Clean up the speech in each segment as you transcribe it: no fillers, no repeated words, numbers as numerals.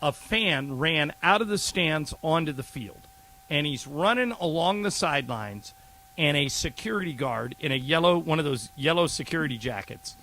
a fan ran out of the stands onto the field, and he's running along the sidelines, and a security guard in one of those yellow security jackets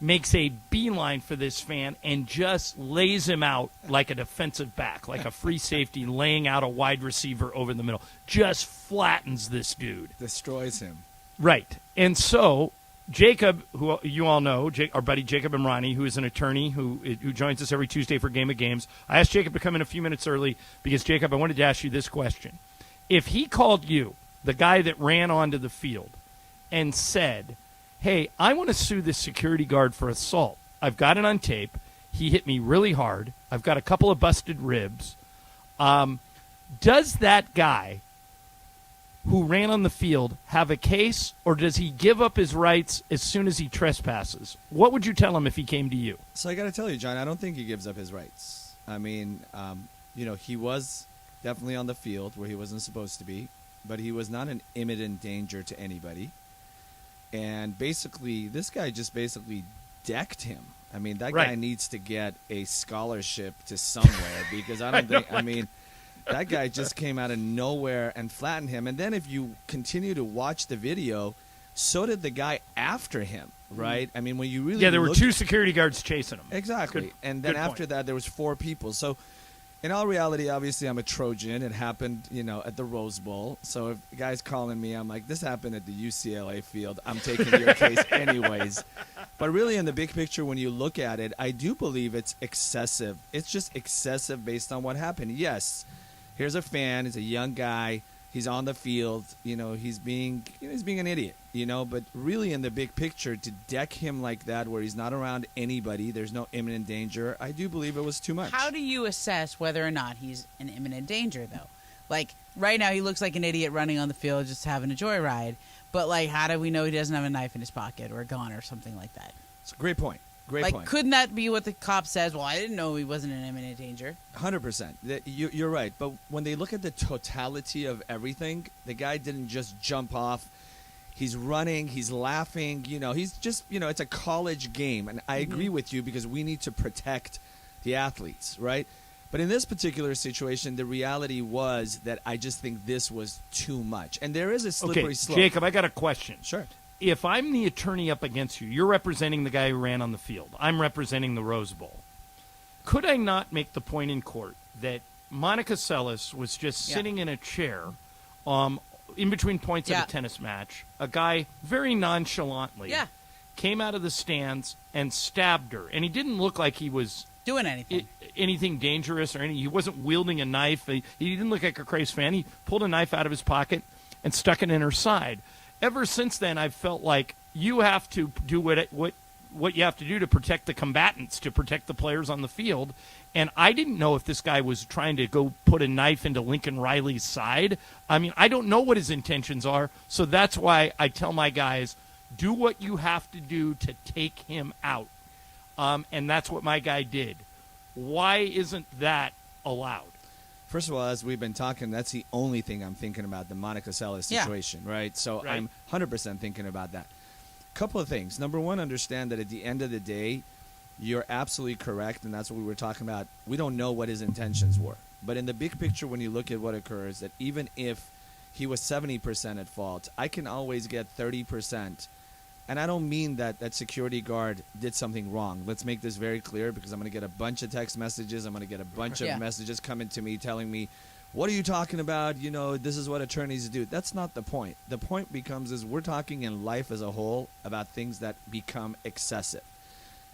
makes a beeline for this fan and just lays him out like a defensive back, like a free safety laying out a wide receiver over the middle. Just flattens this dude. Destroys him. Right. And so Jacob, who you all know, our buddy Jacob Imrani, who is an attorney who joins us every Tuesday for Game of Games, I asked Jacob to come in a few minutes early because, Jacob, I wanted to ask you this question. If he called you, the guy that ran onto the field, and said, hey, I want to sue this security guard for assault. I've got it on tape. He hit me really hard. I've got a couple of busted ribs. Does that guy who ran on the field have a case, or does he give up his rights as soon as he trespasses? What would you tell him if he came to you? So I got to tell you, John, I don't think he gives up his rights. I mean, he was definitely on the field where he wasn't supposed to be, but he was not an imminent danger to anybody. And basically, this guy just basically decked him. I mean, that guy needs to get a scholarship to somewhere because I don't think, I mean, that guy just came out of nowhere and flattened him. And then if you continue to watch the video, so did the guy after him, right? I mean, when you really there were two security guards chasing him. Exactly. And then after that, there was 4 people. So in all reality, obviously, I'm a Trojan. It happened, at the Rose Bowl. So if a guy's calling me, I'm like, this happened at the UCLA field. I'm taking your case anyways. But really, in the big picture, when you look at it, I do believe it's excessive. It's just excessive based on what happened. Yes, here's a fan. He's a young guy. He's on the field. He's being an idiot. But really, in the big picture, to deck him like that, where he's not around anybody, there's no imminent danger. I do believe it was too much. How do you assess whether or not he's in imminent danger, though? Like right now, he looks like an idiot running on the field, just having a joyride. But how do we know he doesn't have a knife in his pocket or a gun or something like that? It's a great point. Great point. Couldn't that be what the cop says? Well, I didn't know he wasn't in imminent danger. 100%. You're right. But when they look at the totality of everything, the guy didn't just jump off. He's running. He's laughing. He's just, it's a college game. And I agree with you because we need to protect the athletes, right? But in this particular situation, the reality was that I just think this was too much. And there is a slippery slope. Jacob, I got a question. Sure. If I'm the attorney up against you, you're representing the guy who ran on the field. I'm representing the Rose Bowl. Could I not make the point in court that Monica Seles was just sitting in a chair in between points of a tennis match? A guy very nonchalantly came out of the stands and stabbed her. And he didn't look like he was doing anything dangerous or anything. He wasn't wielding a knife. He didn't look like a crazy fan. He pulled a knife out of his pocket and stuck it in her side. Ever since then, I've felt like you have to do what you have to do to protect the combatants, to protect the players on the field. And I didn't know if this guy was trying to go put a knife into Lincoln Riley's side. I mean, I don't know what his intentions are, so that's why I tell my guys, do what you have to do to take him out. And that's what my guy did. Why isn't that allowed? First of all, as we've been talking, that's the only thing I'm thinking about, the Monica Seles situation, right? So I'm 100% thinking about that. Couple of things. Number one, understand that at the end of the day, you're absolutely correct, and that's what we were talking about. We don't know what his intentions were. But in the big picture, when you look at what occurs, that even if he was 70% at fault, I can always get 30%. And I don't mean that that security guard did something wrong. Let's make this very clear because I'm going to get a bunch of text messages. I'm going to get a bunch of messages coming to me telling me, what are you talking about? This is what attorneys do. That's not the point. The point becomes we're talking in life as a whole about things that become excessive.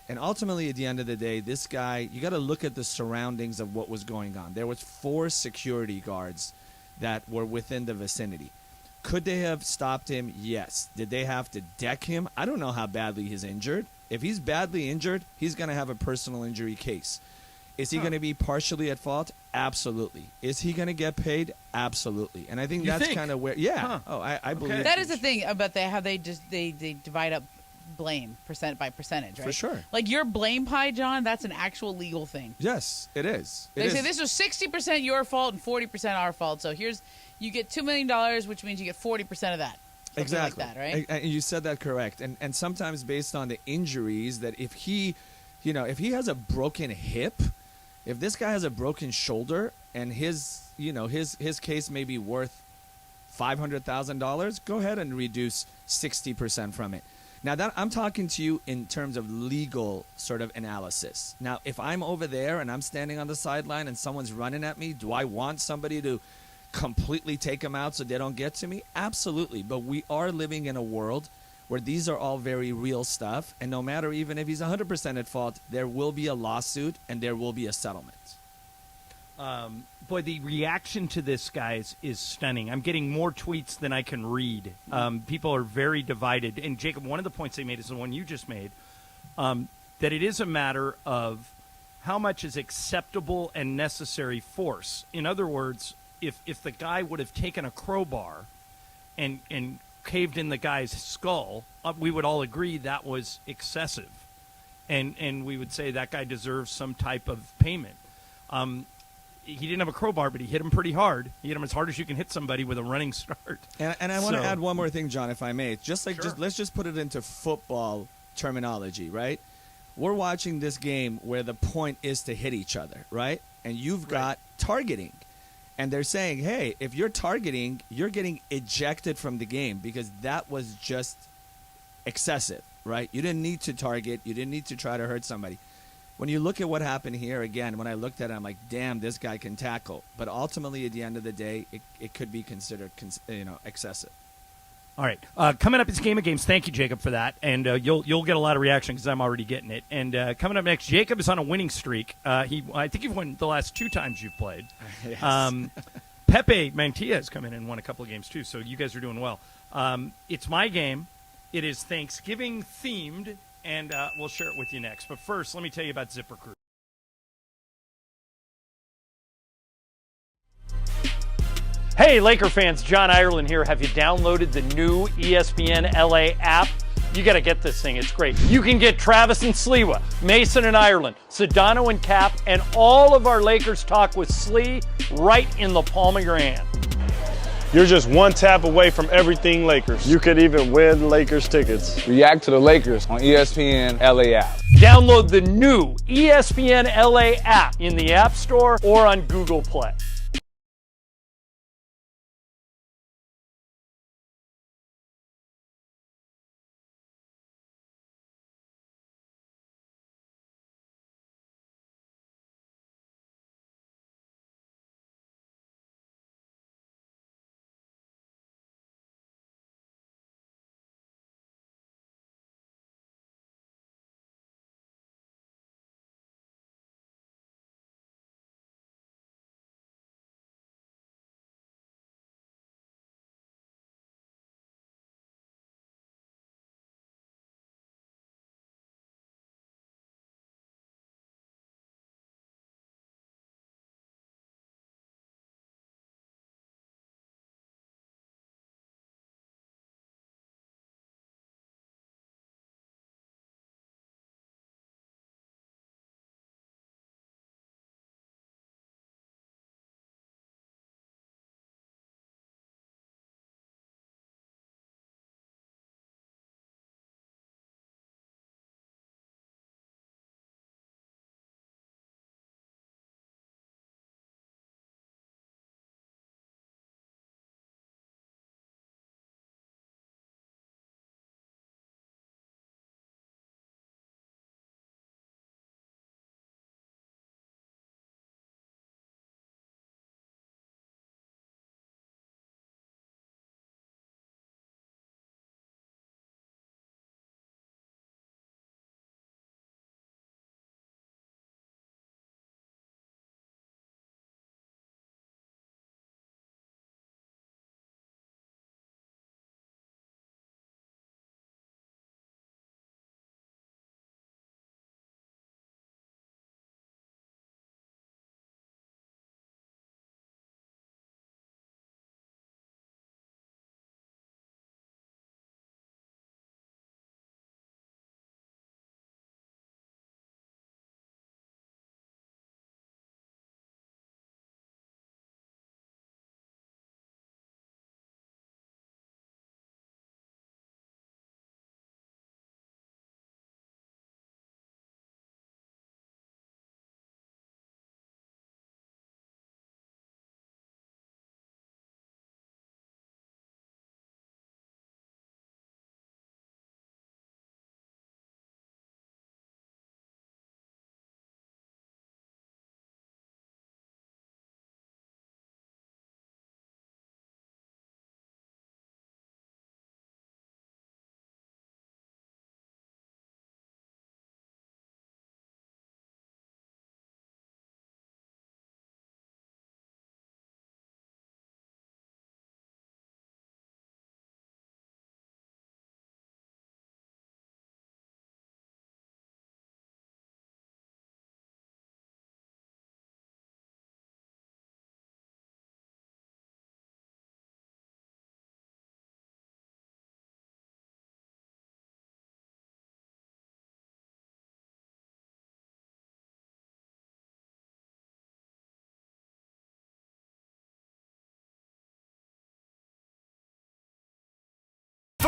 And ultimately, at the end of the day, this guy, you got to look at the surroundings of what was going on. There was 4 security guards that were within the vicinity. Could they have stopped him? Yes. Did they have to deck him? I don't know how badly he's injured. If he's badly injured, he's going to have a personal injury case. Is he going to be partially at fault? Absolutely. Is he going to get paid? Absolutely. And I think that's kind of where, I believe that is the thing about how they divide up blame by percentage, right? For sure. Like your blame pie, John, that's an actual legal thing. Yes, it is. They say this was 60% your fault and 40% our fault. So you get $2 million, which means you get 40% of that. Something exactly. Like that, right? And you said that correct. And sometimes based on the injuries, that if he has a broken hip, If this guy has a broken shoulder and his case may be worth $500,000, go ahead and reduce 60% from it. Now that I'm talking to you in terms of legal sort of analysis. Now, if I'm over there and I'm standing on the sideline and someone's running at me, do I want somebody to completely take them out so they don't get to me? Absolutely. But we are living in a world where these are all very real stuff, and no matter even if he's 100% at fault, there will be a lawsuit and there will be a settlement. Boy, the reaction to this, guys, is stunning. I'm getting more tweets than I can read. People are very divided. And, Jacob, one of the points they made is the one you just made, that it is a matter of how much is acceptable and necessary force. In other words, if the guy would have taken a crowbar and caved in the guy's skull, we would all agree that was excessive. And we would say that guy deserves some type of payment. He didn't have a crowbar, but he hit him pretty hard. He hit him as hard as you can hit somebody with a running start. And I want to add one more thing, John, if I may. Sure. Let's just put it into football terminology, right? We're watching this game where the point is to hit each other, right? And you've got targeting. And they're saying, hey, if you're targeting, you're getting ejected from the game because that was just excessive, right? You didn't need to target. You didn't need to try to hurt somebody. When you look at what happened here, again, when I looked at it, I'm like, damn, this guy can tackle. But ultimately, at the end of the day, it could be considered excessive. All right. Coming up is Game of Games. Thank you, Jacob, for that. And you'll get a lot of reaction because I'm already getting it. And coming up next, Jacob is on a winning streak. I think you've won the last 2 times you've played. Yes. Pepe Mantilla has come in and won a couple of games, too, so you guys are doing well. It's my game. It is Thanksgiving-themed, and we'll share it with you next. But first, let me tell you about ZipRecruiter. Hey, Laker fans, John Ireland here. Have you downloaded the new ESPNLA app? You got to get this thing. It's great. You can get Travis and Sliwa, Mason and Ireland, Sedano and Cap, and all of our Lakers talk with Slee right in the palm of your hand. You're just one tap away from everything Lakers. You could even win Lakers tickets. React to the Lakers on ESPNLA app. Download the new ESPNLA app in the App Store or on Google Play.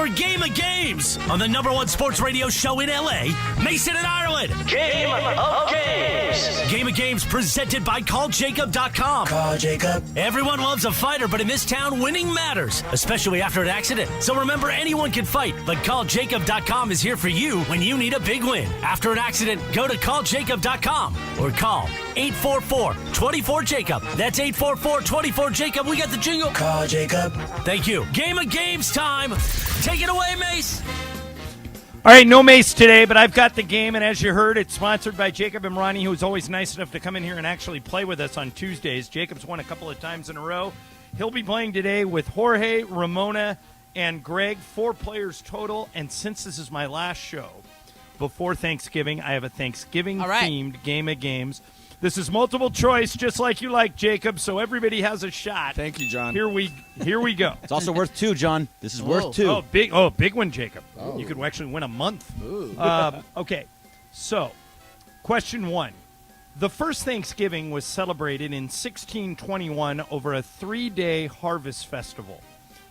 for Game of Games on the #1 sports radio show in LA, Mason and Ireland. Game of Games. Game of Games presented by CallJacob.com. Call Jacob. Everyone loves a fighter, but in this town, winning matters, especially after an accident. So remember, anyone can fight, but CallJacob.com is here for you when you need a big win. After an accident, go to CallJacob.com or call 844-24-JACOB. That's 844-24-JACOB. We got the jingle. Call Jacob. Thank you. Game of Games time. Take it away, Mace. All right, no Mace today, but I've got the game, and as you heard, it's sponsored by Jacob and Ronnie, who's always nice enough to come in here and actually play with us on Tuesdays. Jacob's won a couple of times in a row. He'll be playing today with Jorge, Ramona, and Greg, 4 players total, and since this is my last show before Thanksgiving, I have a Thanksgiving-themed game of games. This is multiple choice, just like you like, Jacob, so everybody has a shot. Thank you, John. Here we go. It's also worth 2, John. This is worth 2. Big one, Jacob. Oh. You could actually win a month. Okay, so question 1. The first Thanksgiving was celebrated in 1621 over a 3-day harvest festival.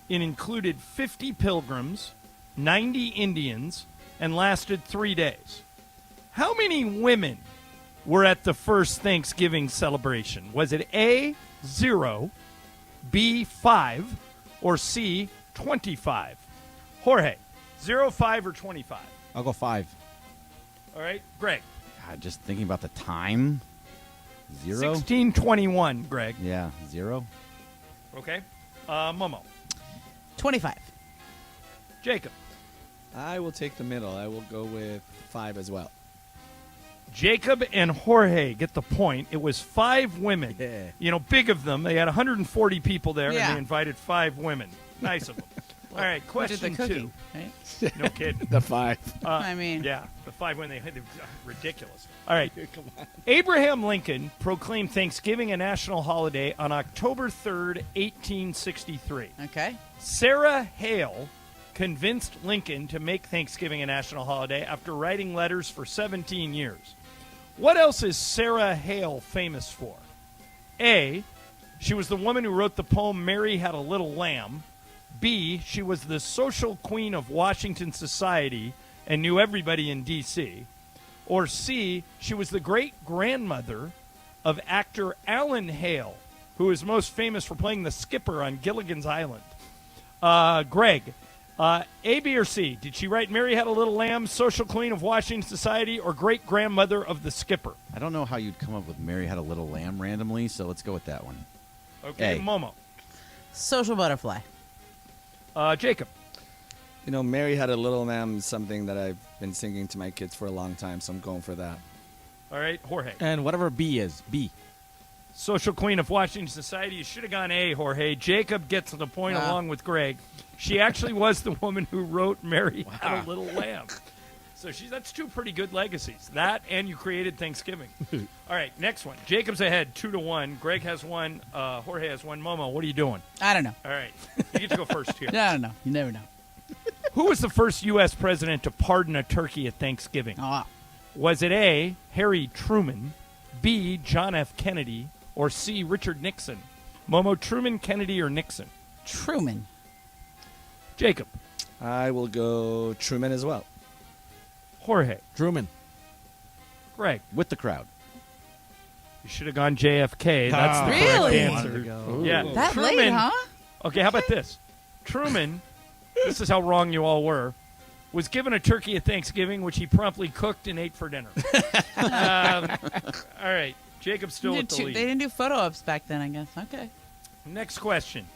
It included 50 pilgrims, 90 Indians, and lasted 3 days. How many women were at the first Thanksgiving celebration? Was it A, 0, B, 5, or C, 25? Jorge, 0, 5, or 25? I'll go 5. All right, Greg. God, just thinking about the time. 0? 1621, Greg. Yeah, 0. Okay. Momo. 25. Jacob. I will take the middle. I will go with 5 as well. Jacob and Jorge get the point. It was 5 women. Yeah. You know, big of them. They had 140 people there, Yeah. and they invited 5 women. Nice of them. All right, question 2. Right? No kidding. The 5. I mean. Yeah, the 5 women, they had ridiculous. All right. Come on. Abraham Lincoln proclaimed Thanksgiving a national holiday on October 3rd, 1863. Okay. Sarah Hale convinced Lincoln to make Thanksgiving a national holiday after writing letters for 17 years. What else is Sarah Hale famous for? A, she was the woman who wrote the poem Mary Had a Little Lamb. B, she was the social queen of Washington society and knew everybody in D.C. Or C, she was the great-grandmother of actor Alan Hale, who is most famous for playing the skipper on Gilligan's Island. Greg, A, B, or C? Did she write Mary Had a Little Lamb, social queen of Washington society, or great-grandmother of the skipper? I don't know how you'd come up with Mary Had a Little Lamb randomly, so let's go with that one. Okay, A. Momo. Social butterfly. Jacob. You know, Mary Had a Little Lamb is something that I've been singing to my kids for a long time, so I'm going for that. All right, Jorge. And whatever B is, B. Social queen of Washington society. You should have gone A, Jorge. Jacob gets the point along with Greg. She actually was the woman who wrote Mary Had a Little Lamb. So that's 2 pretty good legacies. That and you created Thanksgiving. All right, next one. Jacob's ahead 2-1. Greg has 1. Jorge has 1. Momo, what are you doing? I don't know. All right. You get to go first here. I don't know. You never know. Who was the first U.S. president to pardon a turkey at Thanksgiving? Was it A, Harry Truman, B, John F. Kennedy, or C, Richard Nixon? Momo, Truman, Kennedy, or Nixon? Truman. Jacob. I will go Truman as well. Jorge. Truman. Greg. With the crowd. You should have gone JFK. That's the Really? correct answer. Yeah. That Truman, late, huh? Okay, how about this? Truman, this is how wrong you all were, was given a turkey at Thanksgiving, which he promptly cooked and ate for dinner. All right. Jacob's still with the lead. They didn't do photo ops back then, I guess. Okay. Next question.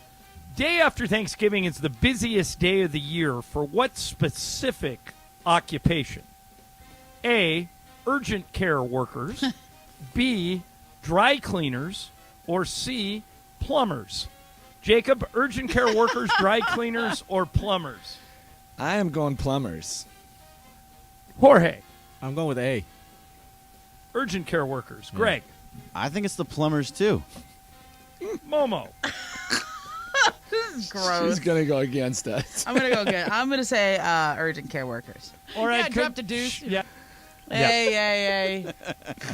Day after Thanksgiving is the busiest day of the year for what specific occupation? A, urgent care workers. B, dry cleaners. Or C, plumbers. Jacob, urgent care workers, dry cleaners, or plumbers? I am going plumbers. Jorge. I'm going with A. Urgent care workers. Greg. I think it's the plumbers, too. Momo. Gross. She's going to go against us. I'm going to go again. I'm going to say urgent care workers. All right. Yeah, dropped a deuce. Yeah. Hey.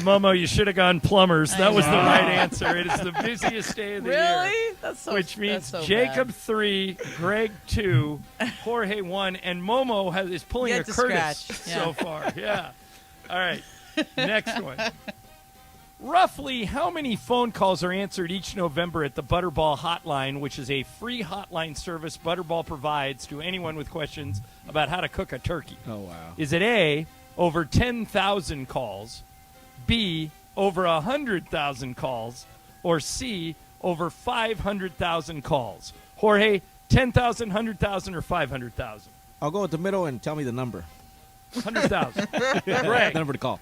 Momo, you should have gone plumbers. That was the right answer. It is the busiest day of the year. Really? That's so. Which means that's so Jacob bad. 3, Greg 2, Jorge 1, and Momo is pulling Yet a to Curtis scratch. so Yeah. far. Yeah. All right. Next one. Roughly how many phone calls are answered each November at the Butterball Hotline, which is a free hotline service Butterball provides to anyone with questions about how to cook a turkey? Oh, wow. Is it A, over 10,000 calls, B, over 100,000 calls, or C, over 500,000 calls? Jorge, 10,000, 100,000, or 500,000? I'll go with the middle and tell me the number. 100,000. The Greg, number to call.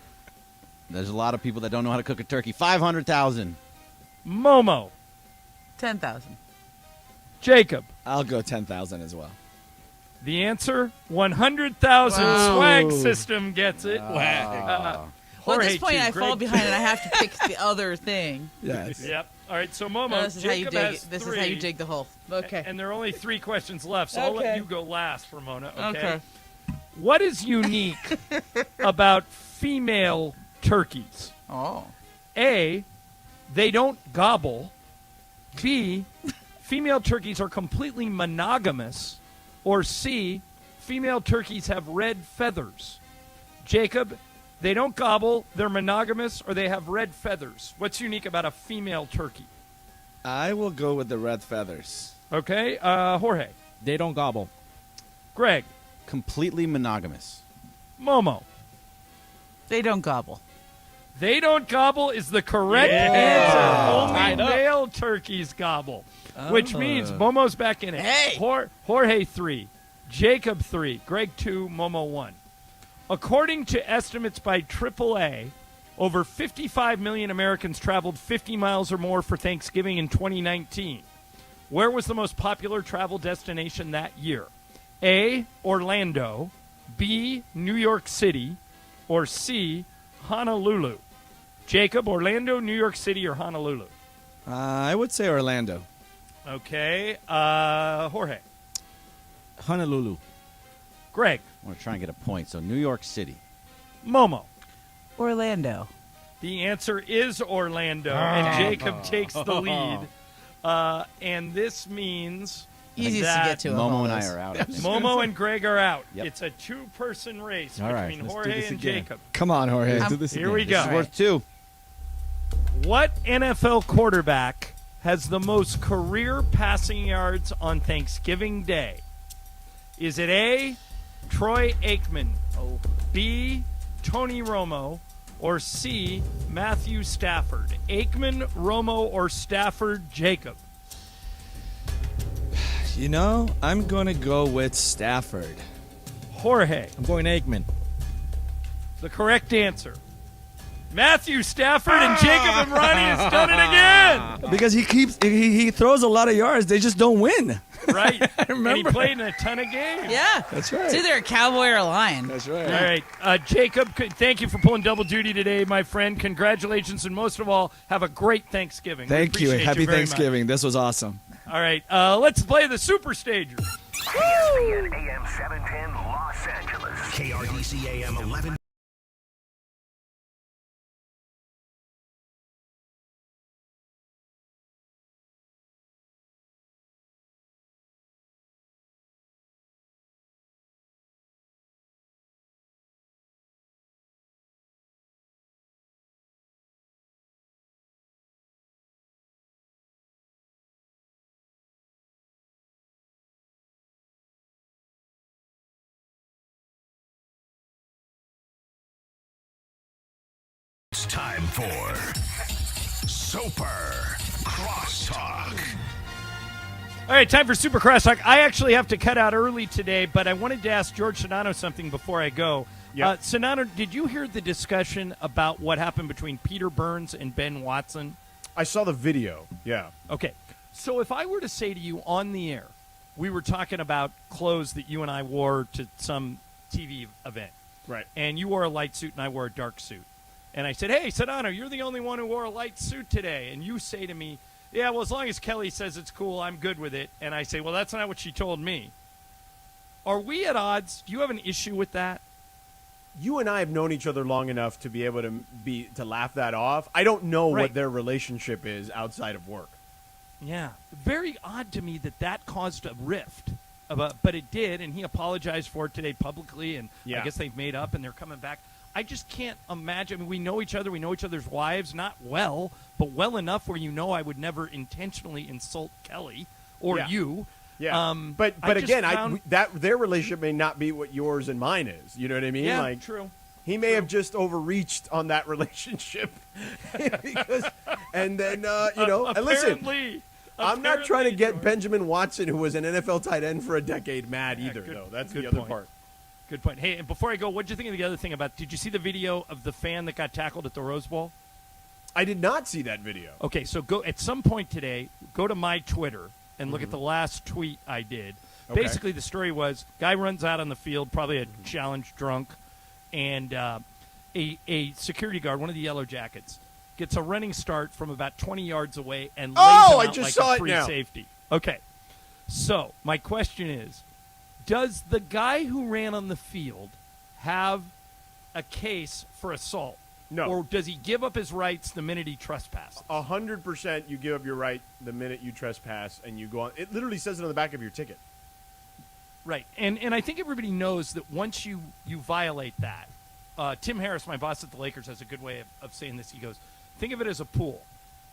There's a lot of people that don't know how to cook a turkey. 500,000. Momo, 10,000. Jacob. I'll go 10,000 as well. The answer, 100,000. Wow. Swag system gets it. Well, at Jorge, this point, 2, I fall Greg, behind 2. and I have to pick the other thing. Yes. Yep. All right, so Momo, No, this is how you Jacob dig has it. This 3, is how you dig the hole. Okay. and there are only 3 questions left, so I'll let Okay. you go last, Ramona. Okay. What is unique about female turkeys? Oh. A, they don't gobble. B, female turkeys are completely monogamous. Or C, female turkeys have red feathers. Jacob, they don't gobble, they're monogamous, or they have red feathers. What's unique about a female turkey? I will go with the red feathers. Okay, Jorge. They don't gobble. Greg. Completely monogamous. Momo. They don't gobble. They don't gobble is the correct answer. Only male turkeys gobble, which means Momo's back in it. Hey! Jorge 3, Jacob 3, Greg 2, Momo 1. According to estimates by AAA, over 55 million Americans traveled 50 miles or more for Thanksgiving in 2019. Where was the most popular travel destination that year? A, Orlando, B, New York City, or C, Honolulu? Jacob, Orlando, New York City, or Honolulu? I would say Orlando. Okay. Jorge. Honolulu. Greg. I want to try and get a point. So New York City. Momo. Orlando. The answer is Orlando, and Jacob takes the lead. And this means Easiest to that get to. of Momo all and I this. are out. Momo and Greg are out. Yep. It's a 2-person race All right, between let's do Jorge this and again. Jacob. Come on, Jorge. Let's do this Here again. we go. This is worth 2. What NFL quarterback has the most career passing yards on Thanksgiving Day? Is it A, Troy Aikman, B, Tony Romo, or C, Matthew Stafford? Aikman, Romo, or Stafford? Jacob. You know, I'm going to go with Stafford. Jorge. I'm going Aikman. The correct answer. Matthew Stafford and Jacob and Ronnie has done it again. Because he throws a lot of yards. They just don't win. Right. I remember. And he played in a ton of games. Yeah. That's right. It's either a cowboy or a lion. That's All right. right. Jacob, thank you for pulling double duty today, my friend. Congratulations. And most of all, have a great Thanksgiving. We Thank you. appreciate Happy very Thanksgiving. This was awesome. much. All right. Let's play the Super Stagers. ESPN AM 710 Los Angeles. KRDC AM 11. It's time for Super Crosstalk. All right, time for Super Crosstalk. I actually have to cut out early today, but I wanted to ask George Sedano something before I go. Yep. Sedano, did you hear the discussion about what happened between Peter Burns and Ben Watson? I saw the video. Yeah. Okay, so if I were to say to you on the air, we were talking about clothes that you and I wore to some TV event, Right. and you wore a light suit and I wore a dark suit. And I said, hey, Sedano, you're the only one who wore a light suit today. And you say to me, yeah, well, as long as Kelly says it's cool, I'm good with it. And I say, well, that's not what she told me. Are we at odds? Do you have an issue with that? you and I have known each other long enough to be able to laugh that off. I don't know what their relationship is outside of work. Yeah. Very odd to me that caused a rift. But it did, and he apologized for it today publicly, and I guess they've made up and they're coming back. I just can't imagine. I mean, we know each other. We know each other's wives, not well, but well enough where I would never intentionally insult Kelly or you. Yeah, but again, their relationship may not be what yours and mine is. You know what I mean? Yeah, like, true. He may have just overreached on that relationship, and then and listen, I'm not trying to get Benjamin Watson, who was an NFL tight end for a decade, mad either. Though that's the other part. Good point. Hey, and before I go, what did you think of the other thing about? Did you see the video of the fan that got tackled at the Rose Bowl? I did not see that video. Okay, so go at some point today. Go to my Twitter and look at the last tweet I did. Okay. Basically, the story was guy runs out on the field, probably a challenge drunk, and a security guard, one of the Yellow Jackets, gets a running start from about 20 yards away and lays him out I just like saw a it free now. safety. Okay, so my question is, does the guy who ran on the field have a case for assault? No. Or does he give up his rights the minute he trespasses? 100% you give up your right the minute you trespass and you go on. It literally says it on the back of your ticket. Right. And I think everybody knows that once you violate that, Tim Harris, my boss at the Lakers, has a good way of saying this. He goes, think of it as a pool.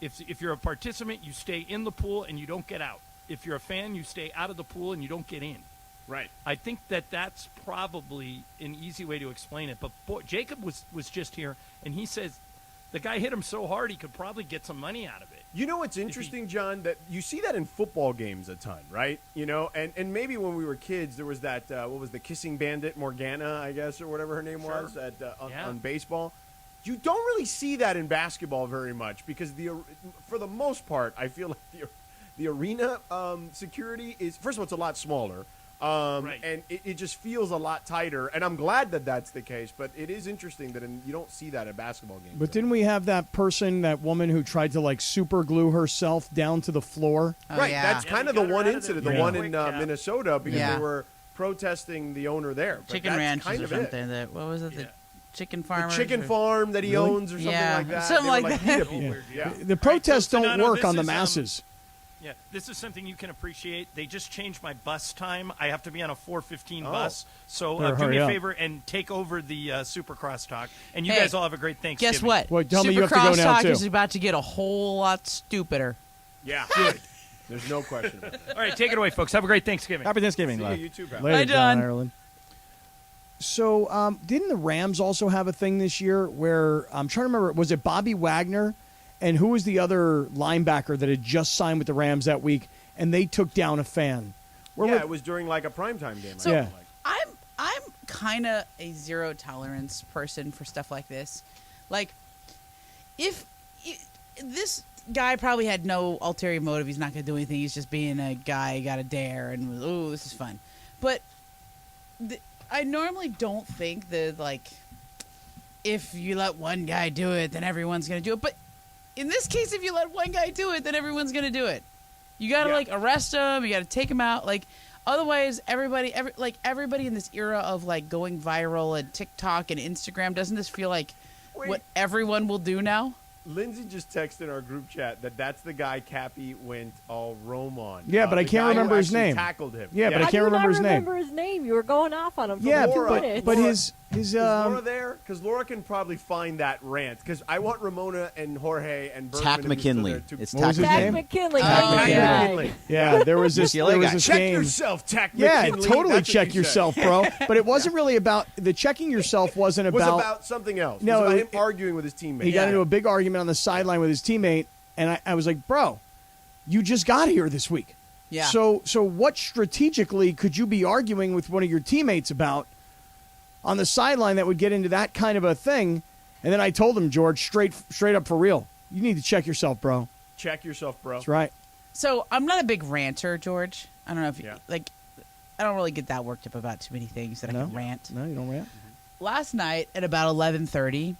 If you're a participant, you stay in the pool and you don't get out. If you're a fan, you stay out of the pool and you don't get in. Right. I think that's probably an easy way to explain it. But Jacob was just here, and he says the guy hit him so hard he could probably get some money out of it. You know what's interesting, John? That you see that in football games a ton, right? You know, and maybe when we were kids, there was that, what was the kissing bandit, Morgana, I guess, or whatever her name was, on baseball. You don't really see that in basketball very much because, for the most part, I feel like the arena security is, first of all, it's a lot smaller. And it just feels a lot tighter, and I'm glad that that's the case, but it is interesting that you don't see that at basketball games. But didn't we have that woman who tried to, like, super glue herself down to the floor? Oh, right, yeah. that's kind of the one incident, the one in Minnesota, because they were protesting the owner there. But Chicken that's Ranch kind or of something. What was it? The chicken farmer? The chicken farm that he owns or something like that. Something like that. Yeah. The protests All right, don't so work on the this is, masses. Yeah, this is something you can appreciate. They just changed my bus time. I have to be on a 4:15 bus. So do me a favor and take over the Super Crosstalk. And you guys all have a great Thanksgiving. Guess what? Well, tell Super me you have to go now, Crosstalk too. is about to get a whole lot stupider. Yeah, good. There's no question about it. All right, take it away, folks. Have a great Thanksgiving. Happy Thanksgiving. See you too, pal. Later, Bye, John. Ireland. So, didn't the Rams also have a thing this year where, I'm trying to remember, was it Bobby Wagner? And who was the other linebacker that had just signed with the Rams that week? And they took down a fan. It was during like a primetime game. So Yeah. I'm kind of a zero tolerance person for stuff like this. Like, if this guy probably had no ulterior motive, he's not going to do anything. He's just being a guy, got a dare, and this is fun. But I normally don't think that, like, if you let one guy do it, then everyone's going to do it. But in this case, if you let one guy do it, then everyone's going to do it. You got to, arrest him. You got to take him out. Like, otherwise, everybody in this era of, like, going viral and TikTok and Instagram, doesn't this feel like what everyone will do now? Lindsay just texted our group chat that's the guy Cappy went all Rome on. Yeah, but I can't remember his name. Tackled him. Yeah, but I can't remember his name. I remember his name. You were going off on him for Yeah, 2 minutes. but his is Laura there? Because Laura can probably find that rant. Because I want Ramona and Jorge and Bergman Tack and Mr. McKinley. there to- It's What was Tack his Tack name? McKinley. McKinley. Yeah, there was this Check game. yourself, Tack Yeah, McKinley. totally That's what check you yourself, said. bro. But it wasn't really about the checking yourself. Wasn't It was about. about something else. No, it was it- about him arguing with his teammate. He got into a big argument on the sideline with his teammate, and I was like, bro, you just got here this week. Yeah. So what strategically could you be arguing with one of your teammates about on the sideline that would get into that kind of a thing? And then I told him, George, straight up for real, you need to check yourself, bro. Check yourself, bro. That's right. So I'm not a big ranter, George. I don't know if Yeah. I don't really get that worked up about too many things that I can rant. No, you don't rant. Last night at about 11:30,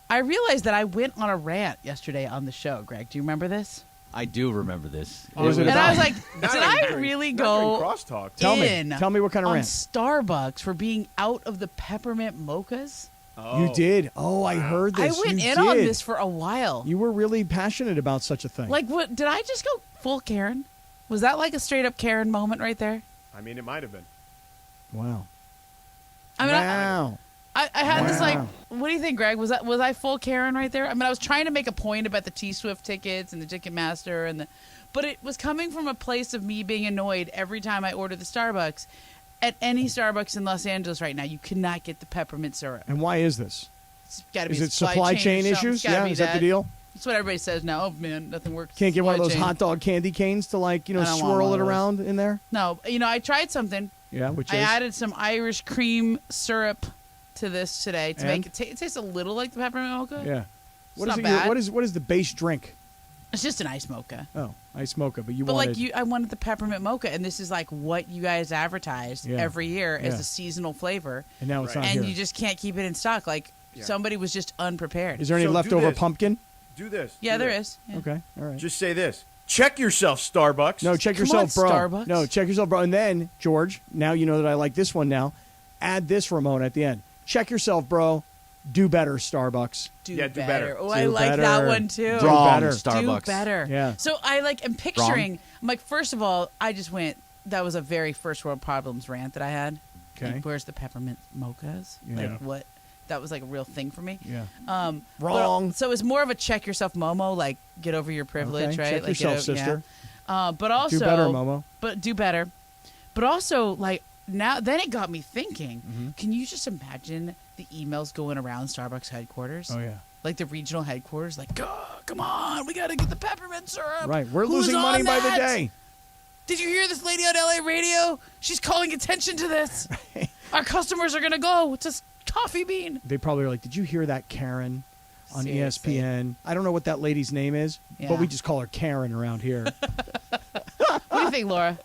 I realized that I went on a rant yesterday on the show. Greg, do you remember this? I do remember this. What was it And about? I was like, Not did I during- really not go during Crosstalk. Tell in me what kind of on rant? Starbucks for being out of the peppermint mochas? Oh. You did. Oh, I heard I this. went You in on did. this for a while. You were really passionate about such a thing. Like, what? Did I just go full Karen? Was that like a straight up Karen moment right there? I mean, it might have been. Wow. I mean, Wow. I had this like, Wow. what do you think, Greg? Was I full Karen right there? I mean, I was trying to make a point about the T-Swift tickets and the Ticketmaster but it was coming from a place of me being annoyed every time I order the Starbucks. At any Starbucks in Los Angeles right now, you cannot get the peppermint syrup. And why is this? It's got to be Is it supply chain or something. issues? It's gotta Yeah, be is that the deal? That's what everybody says now. Oh man, nothing works. Can't get one of Supply those chain. hot dog candy canes to I don't want swirl one it of those. around in there? No, I tried something. Yeah, which I is added some Irish cream syrup to this today to And? make it taste a little like the peppermint mocha. yeah. What not is it? bad. What is the base drink? It's just an ice mocha. Oh, ice mocha, but you But wanted I wanted the peppermint mocha, and this is like what you guys advertised Yeah. every year as Yeah. a seasonal flavor, and now it's not and here. you just can't keep it in stock. Like somebody was just unprepared. Is there any So do leftover this. pumpkin? Do this. Yeah, do there this. is. Yeah. Okay, all right. Just say this. Check yourself, Starbucks. No, check Come yourself, on, bro. Starbucks. No, check yourself, bro. And then, George, now you know that I like this one now. Add this, Ramon, at the end. Check yourself, bro. Do better, Starbucks. Do Yeah, do better. better. Oh, Do I like better. that one too. Do Wrong, better. Starbucks. Do better. Yeah. So I am picturing. I'm like, first of all, I just went. That was a very first world problems rant that I had. Okay. Like, where's the peppermint mochas? Yeah. Like what? That was like a real thing for me. Yeah. Wrong. So it's more of a check yourself, Momo. Like get over your privilege, Okay, right? check Like, yourself, get over- yeah. sister. But also Do better, Momo. But do better. But also like now, then it got me thinking. Mm-hmm. Can you just imagine the emails going around Starbucks headquarters? Oh, yeah. Like the regional headquarters, like, come on, we got to get the peppermint syrup. Right. We're Who's losing on money by the that? day. Did you hear this lady on LA radio? She's calling attention to this. Our customers are going to go. It's a coffee bean. They probably are like, did you hear that Karen on Seriously. ESPN? I don't know what that lady's name is, Yeah. but we just call her Karen around here. What do you think, Laura?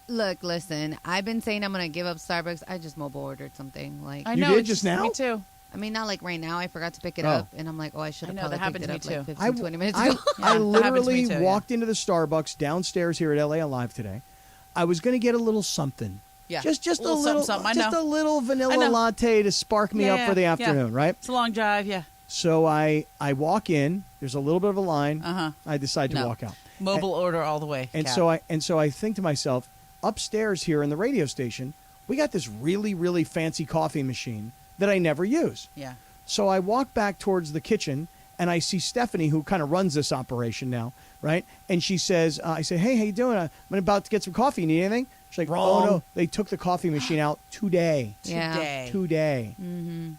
Look, listen. I've been saying I'm gonna give up Starbucks. I just mobile ordered something. Like I You know. did it's just now? Me too. I mean, not like right now. I forgot to pick it Oh. up, and I'm like, oh, I should I have know, probably that happened picked to it me up like too. 15, 20 minutes I, ago. I Yeah, that happened to me literally too, yeah. walked into the Starbucks downstairs here at LA Alive today. I was going to get a little something. Yeah. Just a little little, something. I just know. a little I vanilla know. latte to spark me Yeah, up for the yeah, afternoon, right? It's a long drive, yeah. So I walk in. There's a little bit of a line. Uh-huh. I decide to No. walk out. Mobile order all the way. And Cap. so I think to myself, upstairs here in the radio station, we got this really, really fancy coffee machine that I never use. Yeah. So I walk back towards the kitchen and I see Stephanie, who kind of runs this operation now, right? And she says, I say, hey, how you doing? I'm about to get some coffee. Need anything? She's like, Wrong. oh, no. They took the coffee machine out today. Yeah. Today. Mm-hmm.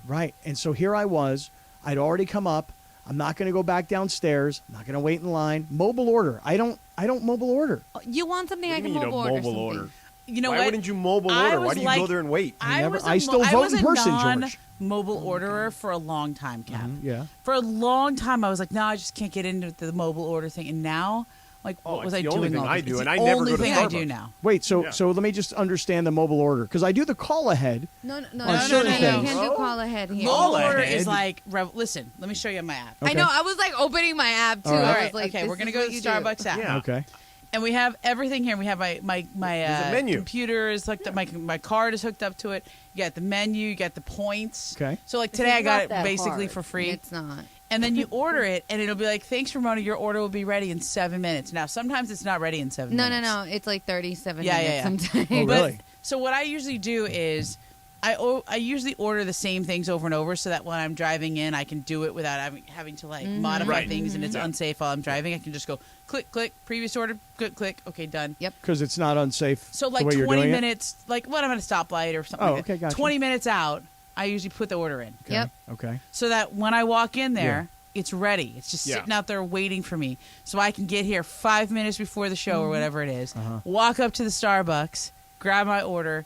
Right. And so here I was. I'd already come up. I'm not going to go back downstairs. I'm not going to wait in line. Mobile order. I don't mobile order. You want something? I What do can you mean you mobile don't order mobile something. order? You know Why what? wouldn't you mobile I order? Why was do you like- go there and wait? I still vote was in a person, George. non-mobile orderer for a long time, Cap. Yeah. For a long time, I was like, no, I just can't get into the mobile order thing. And now, like, what was it's I the doing? only thing all I this? do, It's and the I never only go to thing I do Starbucks. now. Wait, so Yeah. so let me just understand the mobile order because I do the call ahead. No, no, On no, certain You things. can't do call ahead here. Mobile order ahead. is like, listen, let me show you my app. Okay. I know. I was like opening my app too. All right. I All was right, like, okay, this we're gonna is go what to the you do. Starbucks app. Yeah. Okay. And we have everything here. We have my There's a menu. computer is hooked up. My card is hooked up to it. You got the menu. You got the points. Okay. So like It's today, I got not it that basically hard. for free. It's not. And then you order it, and it'll be like, "Thanks, Ramona. Your order will be ready in 7 minutes." Now, sometimes it's not ready in 7 No, minutes. no. It's like 37 Yeah, minutes yeah. sometimes. Oh, But- really? So what I usually do is, I usually order the same things over and over, so that when I'm driving in, I can do it without having to like modify Right. things, and it's unsafe while I'm driving. I can just go click, click, previous order, click, okay, done. Yep. Because it's not unsafe. So the like way you're 20 doing it? minutes, like when I'm at a stoplight or something. Oh, like that, okay, gotcha. 20 minutes out, I usually put the order in, Okay. Yep. Okay. so that when I walk in there, it's ready. It's just Yeah. sitting out there waiting for me, so I can get here 5 minutes before the show or whatever it is. Uh-huh. Walk up to the Starbucks, grab my order,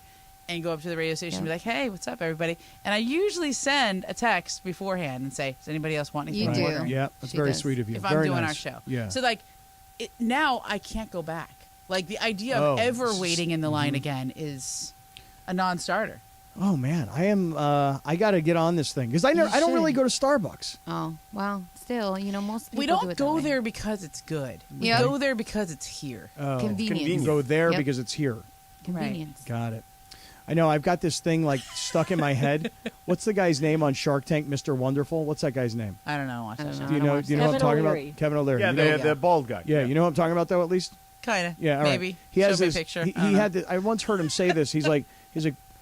and go up to the radio station and be Yeah. like, "Hey, what's up, everybody?" And I usually send a text beforehand and say, "Does anybody else want anything?" You to do. order?" Yeah, that's She very does. sweet of you. If Very I'm doing nice. our show. Yeah. So like, now I can't go back. Like the idea Oh, of ever this is- waiting in the line again is a non-starter. Oh man, I am. I got to get on this thing because I don't really go to Starbucks. Oh well, still, most people We do don't it go that way. there because it's good. We Yep. go there because it's here. Oh, Convenience. Go there Yep. because it's here. Convenience. Got it. I know. I've got this thing like stuck in my head. What's the guy's name on Shark Tank? Mr. Wonderful. What's that guy's name? I don't know. Watch that show. Do you know? Do you know what I'm talking about? Kevin O'Leary. Yeah, You know- the bald guy. Yeah, you know what I'm talking about though. At least. Kind of. Yeah, all right. Maybe. He has Show me a this. picture. He I don't know. had. I once heard him say this. He's like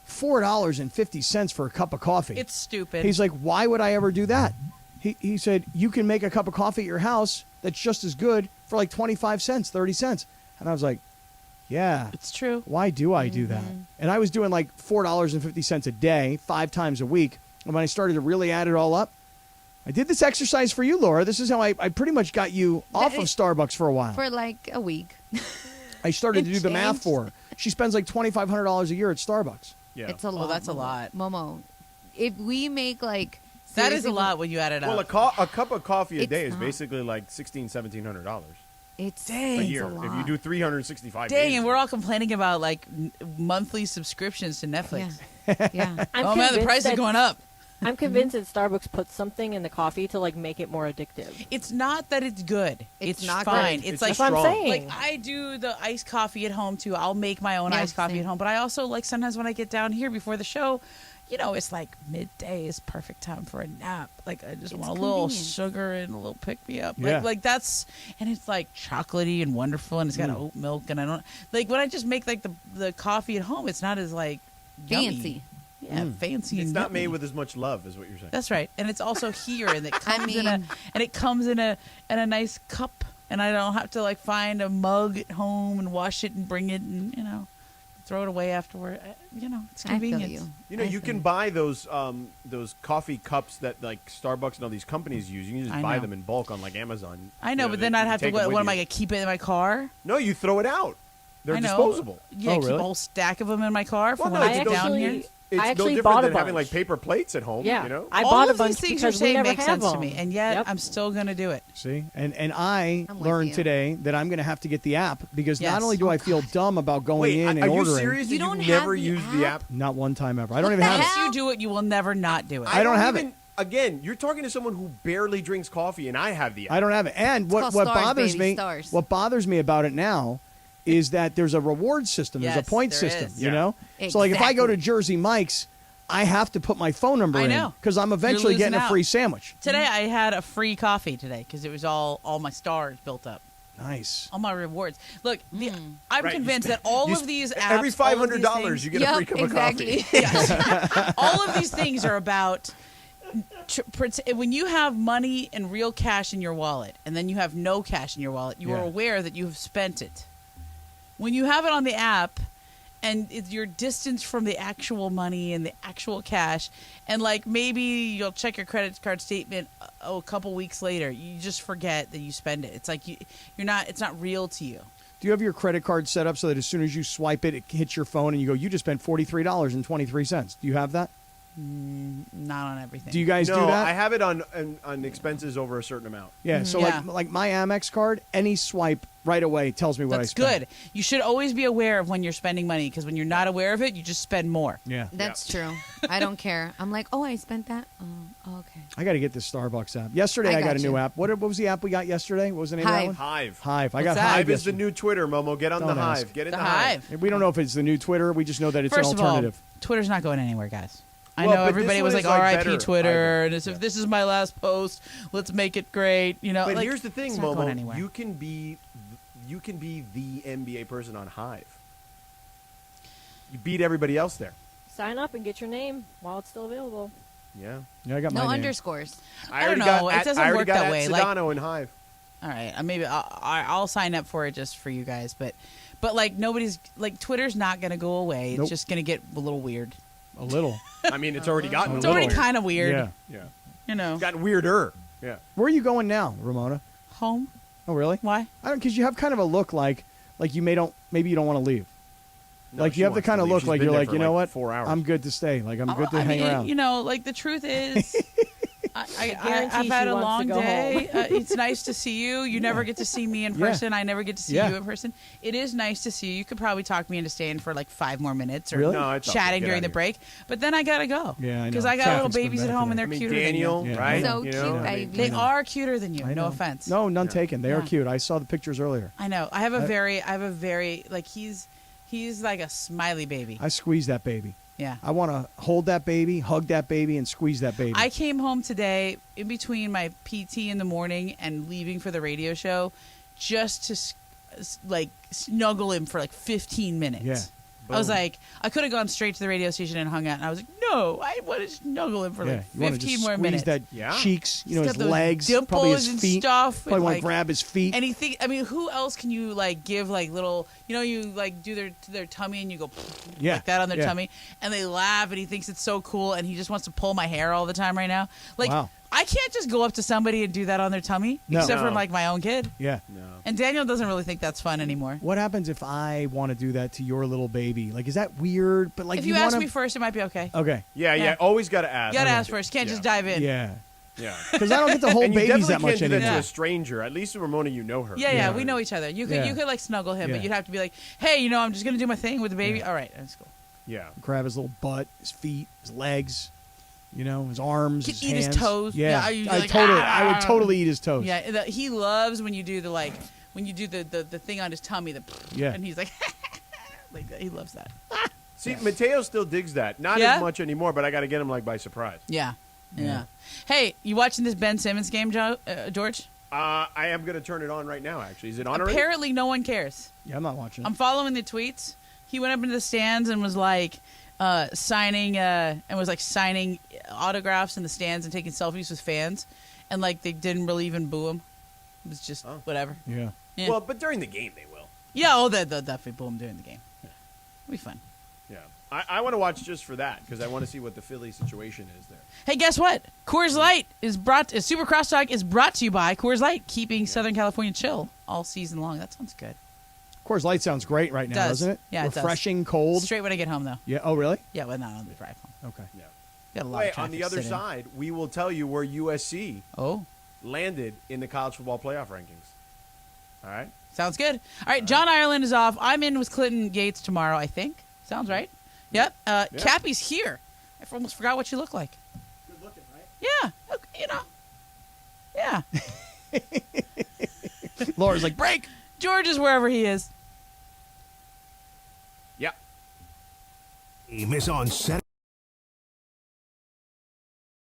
$4.50 for a cup of coffee. It's stupid. He's like, why would I ever do that? He said, you can make a cup of coffee at your house that's just as good for like 25 cents, 30 cents. And I was like, yeah. It's true. Why do I do that? And I was doing like $4.50 a day, 5 times a week. And when I started to really add it all up, I did this exercise for you, Laura. This is how I pretty much got you off of Starbucks for a while. For like a week. I started to do the math changed. for her. She spends like $2,500 a year at Starbucks. Yeah. It's a lot. Well, that's a lot. Momo, if we make like That is a seriously, lot when you add it up. Well, a cup of coffee a It's day is not. basically like $1,700 It's a year. a lot. If you do 365 Dang, days. and we're all complaining about like monthly subscriptions to Netflix. Yeah. Oh man, the price is going up. I'm convinced that Starbucks puts something in the coffee to like make it more addictive. It's not that it's good. It's It's not fine. good. It's It's like That's what I'm saying. Like I do the iced coffee at home too. I'll make my own Yeah, iced coffee same. at home. But I also like sometimes when I get down here before the show, it's like midday is perfect time for a nap. Like I just It's want a little convenient. sugar and a little pick me up. Yeah. Like that's and it's like chocolatey and wonderful and it's got oat milk and I don't like when I just make like the coffee at home. It's not as like yummy. fancy. Yeah, fancy. It's and not made yummy. with as much love, is what you're saying. That's right, and it's also here, and it comes in mean- a nice cup, and I don't have to like find a mug at home and wash it and bring it and throw it away afterward. It's I feel convenient. you. You can buy those coffee cups that like Starbucks and all these companies use. You can just I buy know. them in bulk on like Amazon. I know, but then you I'd can have to. take them What with am I you. gonna keep it in my car? No, you throw it out. They're I know. disposable. Yeah, Oh, keep really? a whole stack of them in my car for Well, when no, I it's get down actually- here. It's I no actually different bought a than having bunch. like paper plates at home. Yeah, You know? I All bought a of bunch these things because you're we saying never make have sense to them. me, and yet Yep. I'm still gonna do it. See, and I I'm with learned you. today that I'm going to have to get the app because Yes. not only do I feel dumb about going Wait, in and are you ordering, serious? You that don't you've have never the used the app? not one time ever. I don't even have Unless it. you do it, you will never not do it. I don't have even, Again, you're talking to someone who barely drinks coffee, and I have the app. I don't have it. And what called what stars, bothers baby, me, stars. what bothers me about it now, is that there's a reward system. There's Yes, a point there system. is. You Yeah. know. So like if I go to Exactly. Jersey Mike's, I have to put my phone number I in know. because I'm You're eventually losing getting a out. free sandwich. Today I had a free coffee today because it was all my stars built up. Nice. All my rewards. Look, Mm. I'm Right, convinced you that all you of these apps, every $500 all of these you get a Yep, free cup exactly. of coffee. Yes. All of these things are about when you have money and real cash in your wallet, and then you have no cash in your wallet, you are Yeah. aware that you have spent it. When you have it on the app, and you're distanced from the actual money and the actual cash, and like maybe you'll check your credit card statement a couple weeks later, you just forget that you spend it. It's like you're not. It's not real to you. Do you have your credit card set up so that as soon as you swipe it, it hits your phone and you go, you just spent $43.23? Do you have that? Not on everything. Do you guys no, do that? I have it on expenses over a certain amount. Yeah. So Yeah. like my Amex card, any swipe right away tells me what I That's spent. good. You should always be aware of when you're spending money because when you're not aware of it, you just spend more. Yeah. That's true. I don't care. I'm like, oh, I spent that. Oh, okay. I got to get this Starbucks app. Yesterday I got a new app. What was the app we got yesterday? What was the name of that one? Hive. Hive. I got What's that? Hive. Hive is the yesterday. new Twitter, Momo. Get on Don't the ask. Hive. Get in The the Hive. We don't know if it's the new Twitter. We just know that it's First an of all, alternative. Twitter's not going anywhere, guys. I Well, know but everybody this was one like, is, like, "R.I.P. better, Twitter," I and if this is my last post, let's make it great. You know, But like, here's the thing, it's not going Momo. anywhere. You can be the NBA person on Hive. You beat everybody else there. Sign up and get your name while it's still available. Yeah. Yeah, I got No my name. underscores. I don't already know. got It doesn't I already work got that at way. Like- Sedano in Hive. All right, maybe I'll sign up for it just for you guys, but like nobody's like Twitter's not going to go away. Nope. It's just going to get a little weird. A little. I mean, it's already gotten. It's a already little kind of weird. Yeah. Yeah. You know, It's gotten weirder. Yeah. Where are you going now, Ramona? home. Oh, really? Why? I don't, because you have kind of a look like you maybe you don't want to leave. No, like she you have the wants to kind of leave. look She's like been you're there like, for, you know like, what? 4 hours. I'm good to stay. Like I'm good to I hang mean, around. You know, like the truth is, guarantee I've had she a wants long to go day. home. It's nice to see you. You never get to see me in Yeah. person. I never get to see Yeah. you in person. It is nice to see you. You could probably talk me into staying for like 5 more minutes or Really? No, it's okay. chatting Get during out the of here. break. But then I gotta go. Yeah, I know. Because I got little Traffic's been babies at bad home and today. they're I mean, cuter Daniel, than you. right? So You cute, know? baby. They are cuter than you. I No know. offense. No, none taken. They are Yeah. cute. I saw the pictures earlier. I know. I have a very like he's like a smiley baby. I squeeze that baby. Yeah. I want to hold that baby, hug that baby, and squeeze that baby. I came home today in between my PT in the morning and leaving for the radio show just to like snuggle him for like 15 minutes. Yeah. I was like, I could have gone straight to the radio station and hung out, and I was like, no, I want to snuggle him for yeah, like you want to 15 just more squeeze minutes. that Yeah. cheeks, He's his got those legs, dimples probably his and feet. stuff, Probably and, want like- to grab his feet. And who else can you like give like little, you like do their tummy and you go Yeah, like that on their yeah. tummy, and they laugh, and he thinks it's so cool, and he just wants to pull my hair all the time right now. Like Wow. I can't just go up to somebody and do that on their tummy, No. except for No. like my own kid. Yeah. No. And Daniel doesn't really think that's fun anymore. What happens if I want to do that to your little baby? Like, is that weird? But like, If you ask wanna... me first, it might be okay. Okay. Yeah, Yeah. always got to ask. You gotta ask first. Can't just dive in. Yeah. Yeah. Because I don't get to hold And you babies definitely that much can't do that anymore. to Yeah. a stranger. At least Ramona, you know her. Yeah, we know each other. You could like snuggle him, Yeah. but you'd have to be like, hey, I'm just gonna do my thing with the baby. Yeah. All right, that's cool. Yeah. Grab his little butt, his feet, his legs, his arms, Could his eat his hands. toes. Yeah, Yeah, you'd be like, I would "Ah." totally eat his toes. Yeah, he loves when you do the like when you do the thing on his tummy. Yeah. And he's like, like he loves that. See, Mateo still digs that. Not Yeah? as much anymore, but I got to get him like by surprise. Yeah. Hey, you watching this Ben Simmons game, George? I am going to turn it on right now. Actually, is it on already? Apparently, no one cares. Yeah, I'm not watching it. I'm following the tweets. He went up into the stands and was like signing autographs in the stands and taking selfies with fans, and like they didn't really even boo him. It was just whatever. Yeah. Yeah. Well, but during the game they will. Yeah. They'll definitely boo him during the game. It'll be fun. Yeah. I want to watch just for that because I want to see what the Philly situation is there. Hey, guess what? Coors Light Super Crosstalk is brought to you by Coors Light, keeping Southern California chill all season long. That sounds good. Coors Light sounds great right now, Does. doesn't it? Yeah, it does. Refreshing, cold. Straight when I get home, though. Yeah. Oh, really? Yeah, well, not on the drive home. Okay. Yeah. Got a lot of Wait, traffic on the to other sit in. side, we will tell you where USC landed in the college football playoff rankings. All right? Sounds good. All right, John Ireland is off. I'm in with Clinton Gates tomorrow, I think. Sounds right. Yep. Cappy's here. I almost forgot what you look like. Good looking, right? Yeah. Yeah. Laura's like, break. George is wherever he is. Yeah. Game is on Saturday.